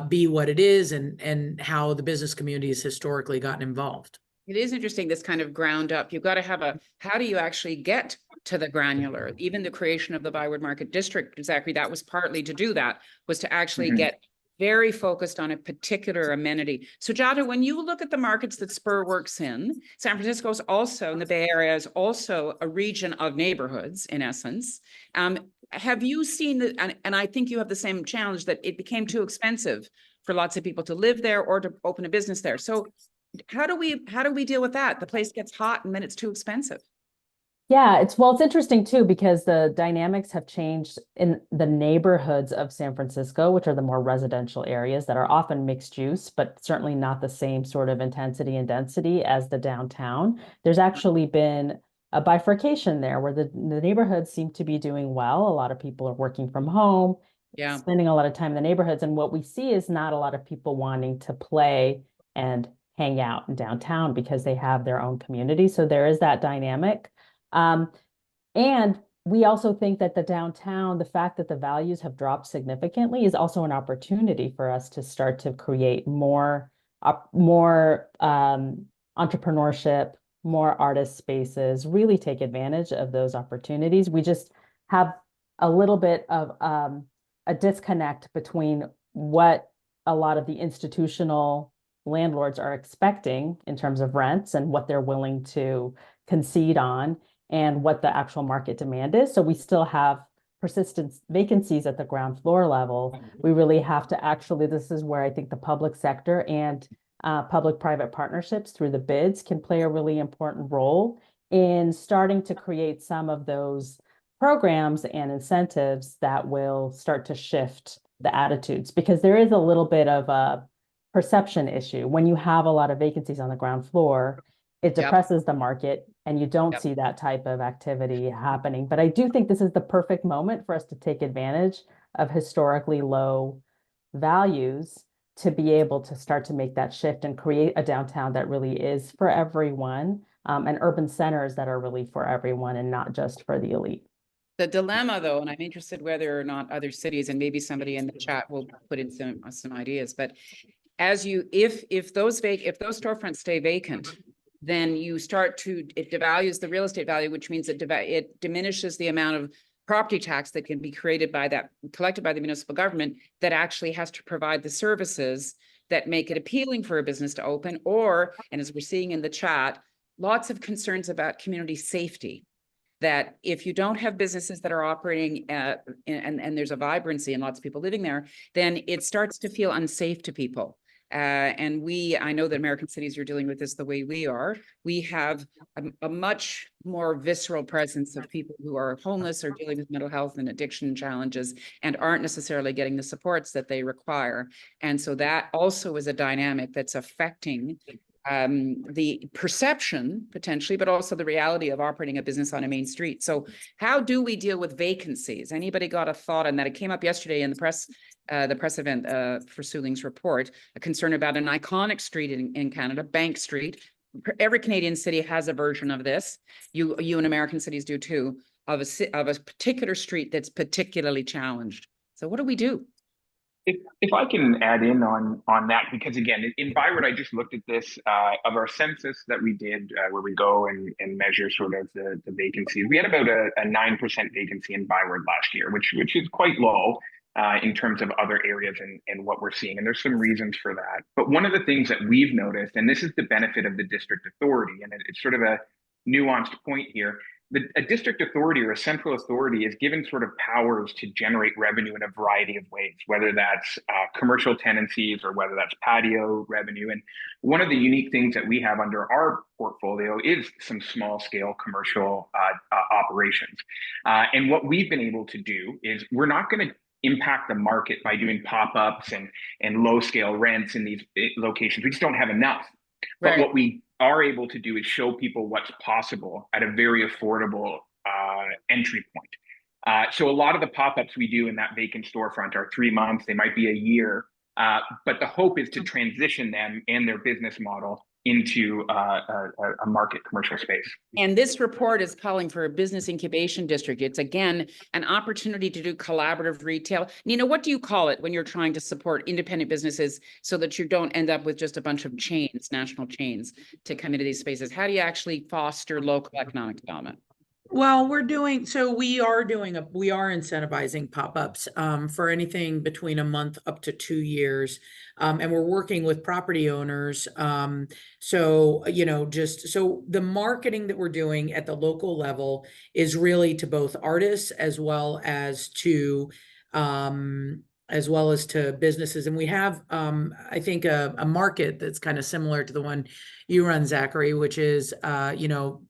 be what it is and how the business community has historically gotten involved. It is interesting, this kind of ground up. You've got to have how do you actually get to the granular? Even the creation of the Byward Market District, exactly, that was partly to do that, was to actually get very focused on a particular amenity. So Jada, when you look at the markets that Spur works in, San Francisco is also, in the Bay Area, is also a region of neighborhoods, in essence. Have you seen, and I think you have the same challenge, that it became too expensive for lots of people to live there or to open a business there. So how do we deal with that? The place gets hot and then it's too expensive. Yeah, it's interesting too, because the dynamics have changed in the neighborhoods of San Francisco, which are the more residential areas that are often mixed use, but certainly not the same sort of intensity and density as the downtown. There's actually been a bifurcation there where the neighborhoods seem to be doing well. A lot of people are working from home, spending a lot of time in the neighborhoods. And what we see is not a lot of people wanting to play and hang out in downtown because they have their own community. So there is that dynamic. And we also think that the downtown, the fact that the values have dropped significantly is also an opportunity for us to start to create more entrepreneurship, more artist spaces, really take advantage of those opportunities. We just have a little bit of a disconnect between what a lot of the institutional landlords are expecting in terms of rents and what they're willing to concede on, and what the actual market demand is. So we still have persistent vacancies at the ground floor level. We really have to actually, this is where I think the public sector and public-private partnerships through the bids can play a really important role in starting to create some of those programs and incentives that will start to shift the attitudes, because there is a little bit of a perception issue. When you have a lot of vacancies on the ground floor, it Yep. depresses the market and you don't Yep. see that type of activity happening. But I do think this is the perfect moment for us to take advantage of historically low values to be able to start to make that shift and create a downtown that really is for everyone, and urban centers that are really for everyone and not just for the elite. The dilemma, though, and I'm interested whether or not other cities, and maybe somebody in the chat will put in some ideas, but as you, if those storefronts stay vacant, then you start to, it devalues the real estate value, which means it diminishes the amount of property tax that can be collected by the municipal government that actually has to provide the services that make it appealing for a business to open, or, and as we're seeing in the chat, lots of concerns about community safety. That if you don't have businesses that are operating and there's a vibrancy and lots of people living there, then it starts to feel unsafe to people. And I know that American cities are dealing with this the way we are. We have a much more visceral presence of people who are homeless or dealing with mental health and addiction challenges and aren't necessarily getting the supports that they require. And so that also is a dynamic that's affecting the perception potentially, but also the reality of operating a business on a main street. So how do we deal with vacancies? Anybody got a thought on that? It came up yesterday in the press event for Suling's report, a concern about an iconic street in Canada, Bank Street. Every Canadian city has a version of this. You in American cities do too, of a particular street that's particularly challenged. So what do we do? If I can add in on that, because again, in Byward, I just looked at this of our census that we did, where we go and measure sort of the vacancies. We had about a 9% vacancy in Byward last year, which is quite low in terms of other areas and what we're seeing. And there's some reasons for that. But one of the things that we've noticed, and this is the benefit of the district authority, and it's sort of a nuanced point here. A district authority or a central authority is given sort of powers to generate revenue in a variety of ways, whether that's commercial tenancies or whether that's patio revenue. And one of the unique things that we have under our portfolio is some small scale commercial operations. And what we've been able to do is we're not going to impact the market by doing pop-ups and low scale rents in these locations. We just don't have enough. But what we are able to do is show people what's possible at a very affordable entry point. So a lot of the pop-ups we do in that vacant storefront are 3 months, they might be a year, but the hope is to transition them and their business model into a market commercial space. And this report is calling for a business incubation district. It's again, an opportunity to do collaborative retail. Nina, what do you call it when you're trying to support independent businesses so that you don't end up with just a bunch of chains, national chains, to come into these spaces? How do you actually foster local economic development? Well, we are incentivizing pop-ups for anything between a month up to 2 years. And we're working with property owners. So the marketing that we're doing at the local level is really to both artists as well as to businesses. And we have, I think, a market that's kind of similar to the one you run, Zachary, which is,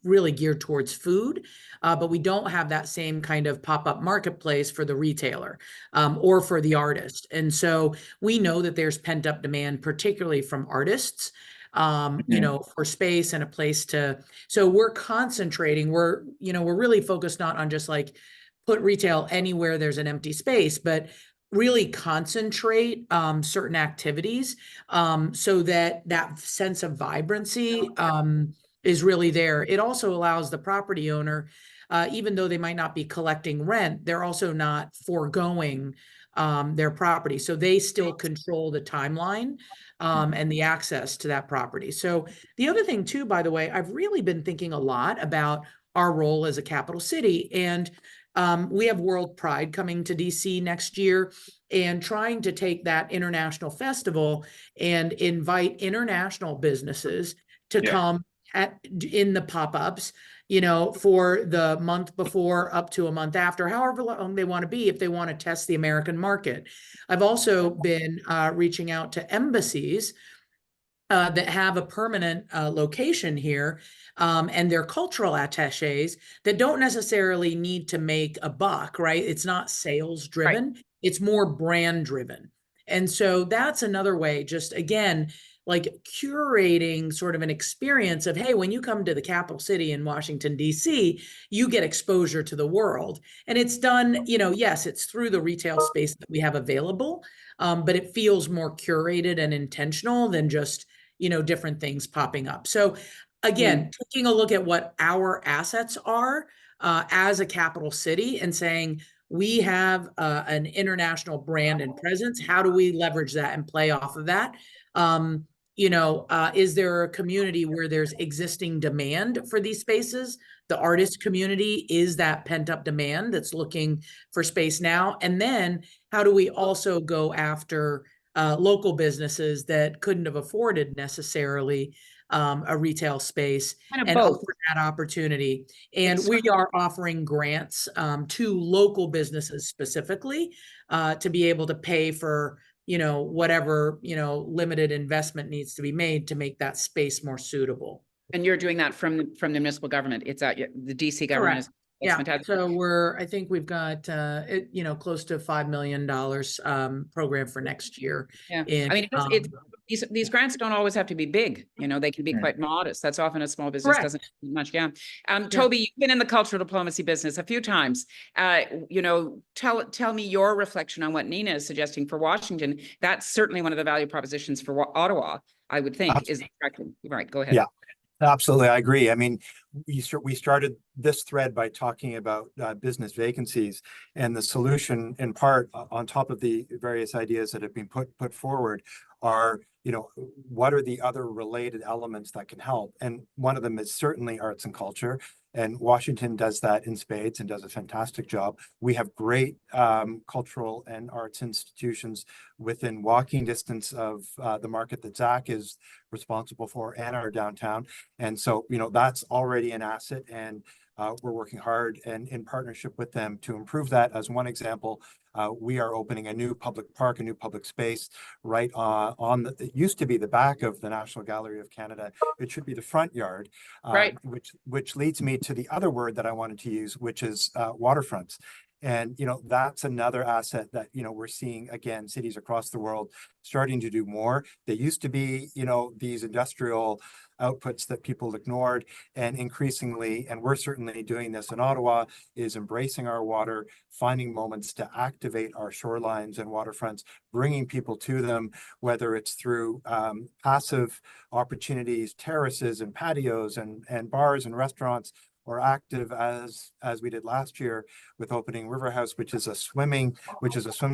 really geared towards food. But we don't have that same kind of pop-up marketplace for the retailer or for the artist. And so we know that there's pent-up demand, particularly from artists, for space and a place to. So we're concentrating. We're really focused not on just like put retail anywhere there's an empty space, but really concentrate certain activities so that sense of vibrancy is really there. It also allows the property owner, even though they might not be collecting rent, they're also not foregoing their property. So they still control the timeline and the access to that property. So the other thing too, by the way, I've really been thinking a lot about our role as a capital city. And we have World Pride coming to DC next year, and trying to take that international festival and invite international businesses to come in the pop-ups, for the month before up to a month after, however long they want to be, if they want to test the American market. I've also been reaching out to embassies that have a permanent location here, and they're cultural attaches that don't necessarily need to make a buck, right? It's not sales driven, it's more brand driven. And so that's another way, just again, like curating sort of an experience of, hey, when you come to the capital city in Washington, D.C., you get exposure to the world. And it's done, yes, it's through the retail space that we have available, but it feels more curated and intentional than just, different things popping up. So again, taking a look at what our assets are as a capital city and saying, we have an international brand and presence. How do we leverage that and play off of that? Is there a community where there's existing demand for these spaces? The artist community is that pent up demand that's looking for space now. And then how do we also go after local businesses that couldn't have afforded necessarily a retail space Kind of and both. offer that opportunity? And It's- we are offering grants to local businesses specifically to be able to pay for whatever, limited investment needs to be made to make that space more suitable. And you're doing that from the municipal government. It's at the DC government. Correct. That's Yeah. fantastic. So I think we've got, close to $5 million program for next year. Yeah. In, I mean, these grants don't always have to be big, they can be quite modest. That's often a small business Correct. doesn't need much. Yeah. Toby, you've been in the cultural diplomacy business a few times. Tell me your reflection on what Nina is suggesting for Washington. That's certainly one of the value propositions for Ottawa, I would think, is attracting. Right. Go ahead. Yeah. Absolutely, I agree. I mean, we started this thread by talking about business vacancies, and the solution, in part, on top of the various ideas that have been put forward, are what are the other related elements that can help? And one of them is certainly arts and culture. And Washington does that in spades and does a fantastic job. We have great cultural and arts institutions within walking distance of the market that Zach is responsible for and our downtown. And so, that's already an asset, and we're working hard and in partnership with them to improve that. As one example, we are opening a new public park, a new public space right it used to be the back of the National Gallery of Canada. It should be the front yard, Right. which leads me to the other word that I wanted to use, which is waterfronts. And, that's another asset that, we're seeing, again, cities across the world starting to do more. They used to be, these industrial outputs that people ignored, and increasingly, and we're certainly doing this in Ottawa, is embracing our water, finding moments to activate our shorelines and waterfronts, bringing people to them, whether it's through passive opportunities, terraces and patios and bars and restaurants, or active as we did last year with opening River House, which is a swimming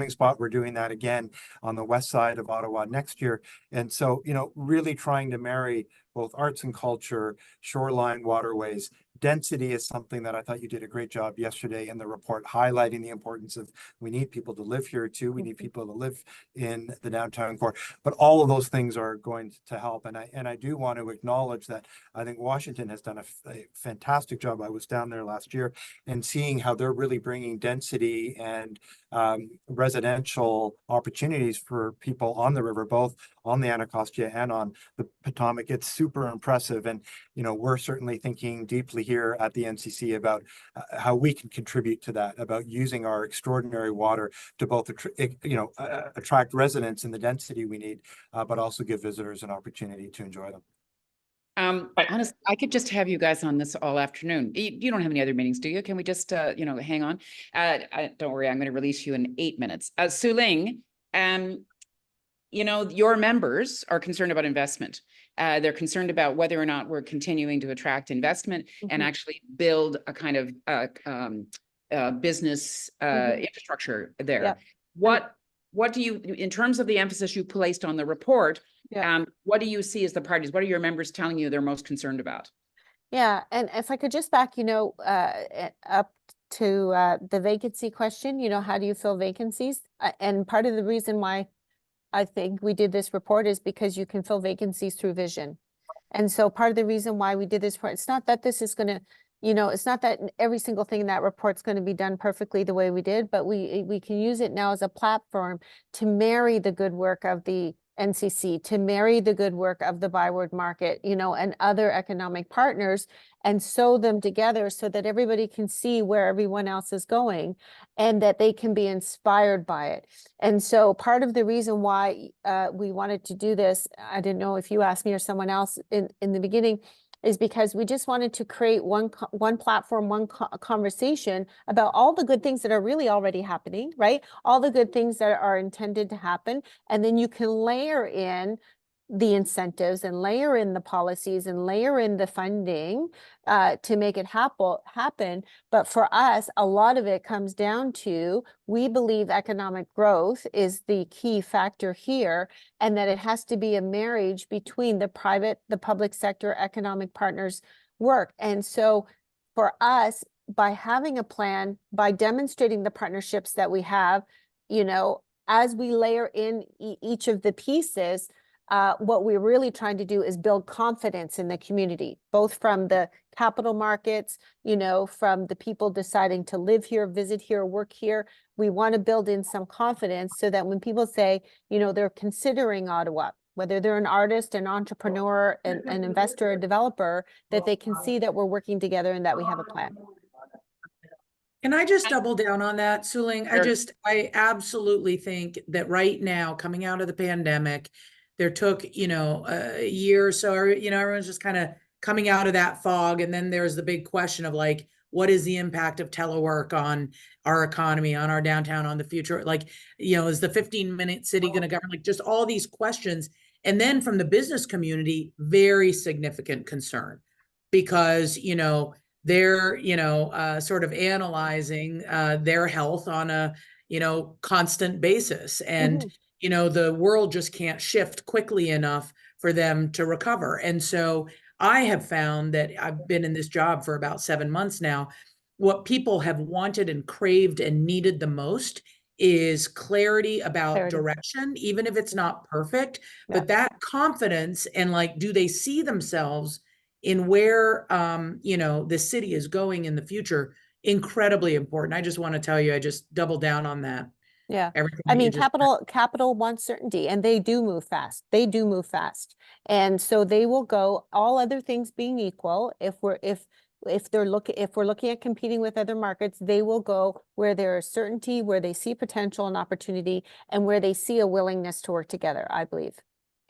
spot. We're doing that again on the west side of Ottawa next year. And so, really trying to marry both arts and culture, shoreline waterways. Density is something that I thought you did a great job yesterday in the report, highlighting the importance of, we need people to live here too. We need people to live in the downtown core, but all of those things are going to help. And I do want to acknowledge that I think Washington has done a fantastic job. I was down there last year and seeing how they're really bringing density and residential opportunities for people on the river, both on the Anacostia and on the Potomac. It's super impressive. And, we're certainly thinking deeply here at the NCC about how we can contribute to that, about using our extraordinary water to both, attract residents in the density we need, but also give visitors an opportunity to enjoy them. Honestly, I could just have you guys on this all afternoon. You don't have any other meetings, do you? Can we just, hang on? Don't worry, I'm going to release you in 8 minutes. Su Ling, your members are concerned about investment. They're concerned about whether or not we're continuing to attract investment and actually build a kind of business infrastructure there. Yeah. What do you, in terms of the emphasis you placed on the report, what do you see as the priorities? What are your members telling you they're most concerned about? Yeah, and if I could just back, up to the vacancy question, how do you fill vacancies? And part of the reason why I think we did this report is because you can fill vacancies through vision. And so part of the reason why we did this report, it's not that this is going to, it's not that every single thing in that report's going to be done perfectly the way we did, but we can use it now as a platform to marry the good work of the NCC, to marry the good work of the Byward Market, you know, and other economic partners, and sew them together so that everybody can see where everyone else is going and that they can be inspired by it. And so part of the reason why we wanted to do this, I didn't know if you asked me or someone else in the beginning, is because we just wanted to create one platform, one conversation about all the good things that are really already happening, right? All the good things that are intended to happen. And then you can layer in the incentives and layer in the policies and layer in the funding to make it happen. But for us, a lot of it comes down to, we believe economic growth is the key factor here, and that it has to be a marriage between the public sector economic partners work. And so for us, by having a plan, by demonstrating the partnerships that we have, you know, as we layer in each of the pieces, what we're really trying to do is build confidence in the community, both from the capital markets, you know, from the people deciding to live here, visit here, work here. We want to build in some confidence so that when people say, you know, they're considering Ottawa, whether they're an artist, an entrepreneur, an investor, a developer, that they can see that we're working together and that we have a plan. Can I just double down on that, Suling? Sure. I absolutely think that right now, coming out of the pandemic, there took, you know, a year or so, you know, everyone's just kind of coming out of that fog. And then there's the big question of like, what is the impact of telework on our economy, on our downtown, on the future? Like, you know, is the 15-minute city going to govern? Like, just all these questions. And then from the business community, very significant concern, because, you know, they're, you know, sort of analyzing their health on a, you know, constant basis. And, you know, the world just can't shift quickly enough for them to recover. And so I have found that I've been in this job for about 7 months now. What people have wanted and craved and needed the most is clarity about direction, even if it's not perfect, but that confidence, and like, do they see themselves in where, you know, the city is going in the future? Incredibly important. I just want to tell you, I just double down on that. Yeah. Everything I that you mean, just capital wants certainty, and they do move fast. They do move fast. And so they will go, all other things being equal, if we're looking at competing with other markets, they will go where there is certainty, where they see potential and opportunity, and where they see a willingness to work together, I believe.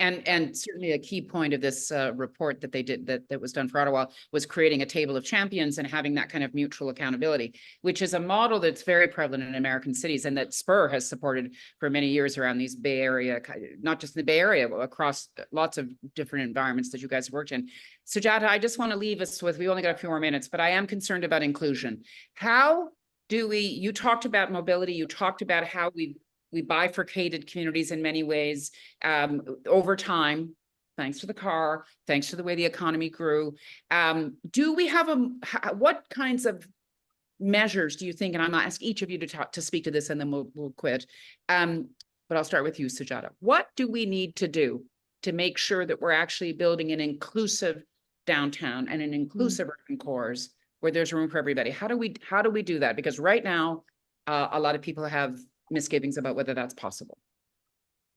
And certainly a key point of this report that they did, that was done for Ottawa, was creating a table of champions and having that kind of mutual accountability, which is a model that's very prevalent in American cities and that Spur has supported for many years around these Bay Area, not just in the Bay Area, but across lots of different environments that you guys have worked in. Sujata, I just want to leave us with, we only got a few more minutes, but I am concerned about inclusion. How do we, you talked about mobility, you talked about how we bifurcated communities in many ways over time, thanks to the car, thanks to the way the economy grew. Do we have what kinds of measures do you think, and I'm gonna ask each of you to speak to this and then we'll quit. But I'll start with you, Sujata. What do we need to do to make sure that we're actually building an inclusive downtown and an inclusive urban cores where there's room for everybody? How do we do that? Because right now, a lot of people have misgivings about whether that's possible.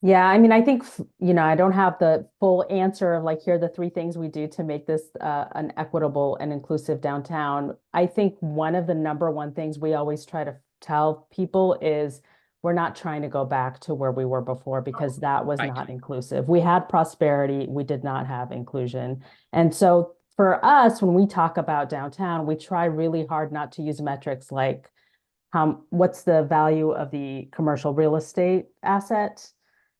Yeah, I mean, I think, you know, I don't have the full answer of like, here are the 3 things we do to make this an equitable and inclusive downtown. I think one of the #1 things we always try to tell people is we're not trying to go back to where we were before, because that was not inclusive. We had prosperity, we did not have inclusion. And so for us, when we talk about downtown, we try really hard not to use metrics like what's the value of the commercial real estate asset,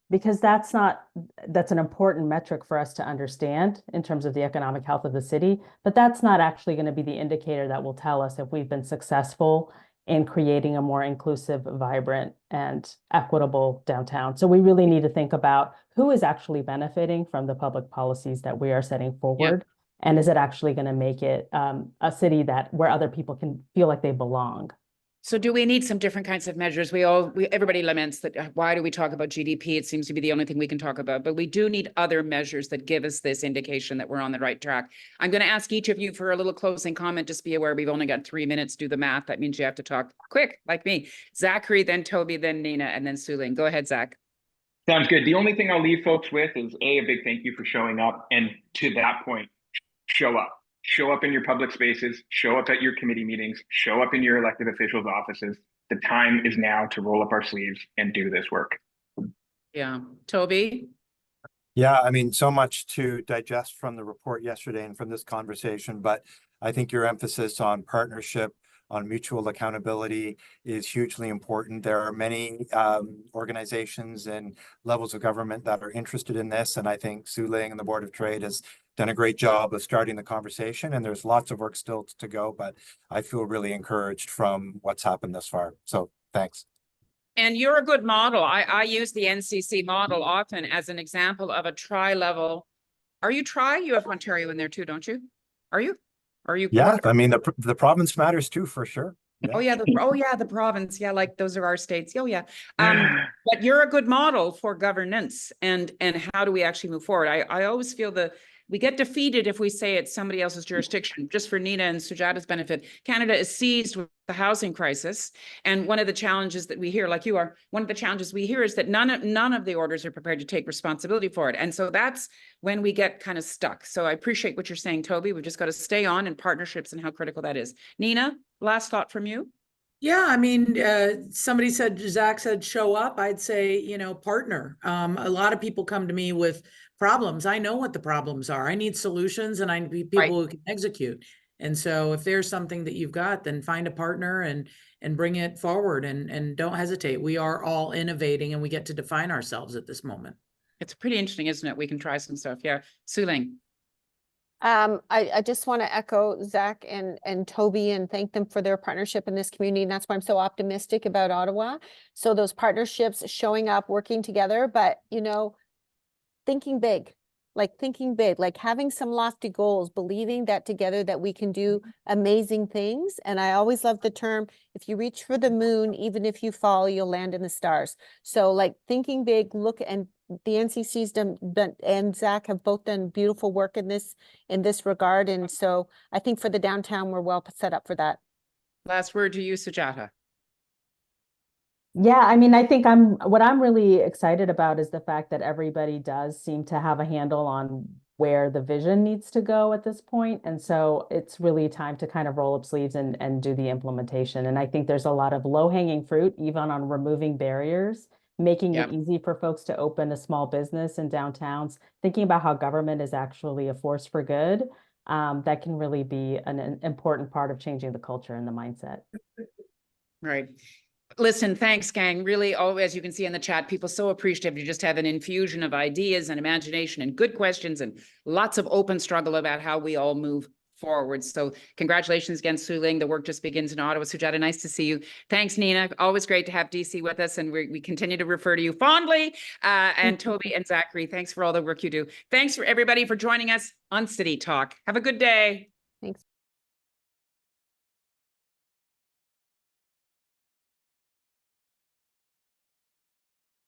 because that's an important metric for us to understand in terms of the economic health of the city, but that's not actually going to be the indicator that will tell us if we've been successful in creating a more inclusive, vibrant, and equitable downtown. So we really need to think about who is actually benefiting from the public policies that we are setting forward, and is it actually going to make it a city where other people can feel like they belong. So do we need some different kinds of measures? Everybody laments that, why do we talk about GDP? It seems to be the only thing we can talk about, but we do need other measures that give us this indication that we're on the right track. I'm going to ask each of you for a little closing comment. Just be aware we've only got 3 minutes. Do the math. That means you have to talk quick, like me. Zachary, then Toby, then Nina, and then Suling. Go ahead, Zach. Sounds good. The only thing I'll leave folks with is a big thank you for showing up. And to that point, show up. Show up in your public spaces, show up at your committee meetings, show up in your elected officials' offices. The time is now to roll up our sleeves and do this work. Yeah. Toby? Yeah, I mean, so much to digest from the report yesterday and from this conversation, but I think your emphasis on partnership, on mutual accountability is hugely important. There are many organizations and levels of government that are interested in this, and I think Su Ling and the Board of Trade has done a great job of starting the conversation, and there's lots of work still to go, but I feel really encouraged from what's happened thus far. So thanks. And you're a good model. I use the NCC model often as an example of a tri-level. Are you tri? You have Ontario in there too, don't you? Are you? Are you? Yeah, I mean, the province matters too, for sure. Oh yeah, the province. Yeah, like those are our states. Oh yeah. But you're a good model for governance and how do we actually move forward? I always feel we get defeated if we say it's somebody else's jurisdiction. Just for Nina and Sujata's benefit, Canada is seized with the housing crisis. And one of the challenges that we hear, like you are, one of the challenges we hear is that none of the orders are prepared to take responsibility for it. And so that's when we get kind of stuck. So I appreciate what you're saying, Toby. We've just got to stay on in partnerships and how critical that is. Nina, last thought from you? Yeah, I mean, somebody said, Zach said, show up. I'd say, you know, partner. A lot of people come to me with problems. I know what the problems are. I need solutions and I need people who can execute. And so if there's something that you've got, then find a partner and bring it forward and don't hesitate. We are all innovating and we get to define ourselves at this moment. It's pretty interesting, isn't it? We can try some stuff. Yeah. Su Ling. I just want to echo Zach and Toby and thank them for their partnership in this community. And that's why I'm so optimistic about Ottawa. So those partnerships showing up, working together, but you know, thinking big, like having some lofty goals, believing that together that we can do amazing things. And I always love the term, if you reach for the moon, even if you fall, you'll land in the stars. So like thinking big, look, and the NCC's done and Zach have both done beautiful work in this regard. And so I think for the downtown, we're well set up for that. Last word to you, Sujata. Yeah, I mean, I think what I'm really excited about is the fact that everybody does seem to have a handle on where the vision needs to go at this point. And so it's really time to kind of roll up sleeves and do the implementation. And I think there's a lot of low-hanging fruit, even on removing barriers, making it easy for folks to open a small business in downtowns, thinking about how government is actually a force for good. That can really be an important part of changing the culture and the mindset. Right. Listen, thanks, gang. Really, as you can see in the chat, people so appreciative. You just have an infusion of ideas and imagination and good questions and lots of open struggle about how we all move forward. So congratulations again, Su Ling. The work just begins in Ottawa. Sujata, nice to see you. Thanks, Nina. Always great to have DC with us. And we continue to refer to you fondly. And Toby and Zachary, thanks for all the work you do. Thanks for everybody for joining us on City Talk. Have a good day. Thanks.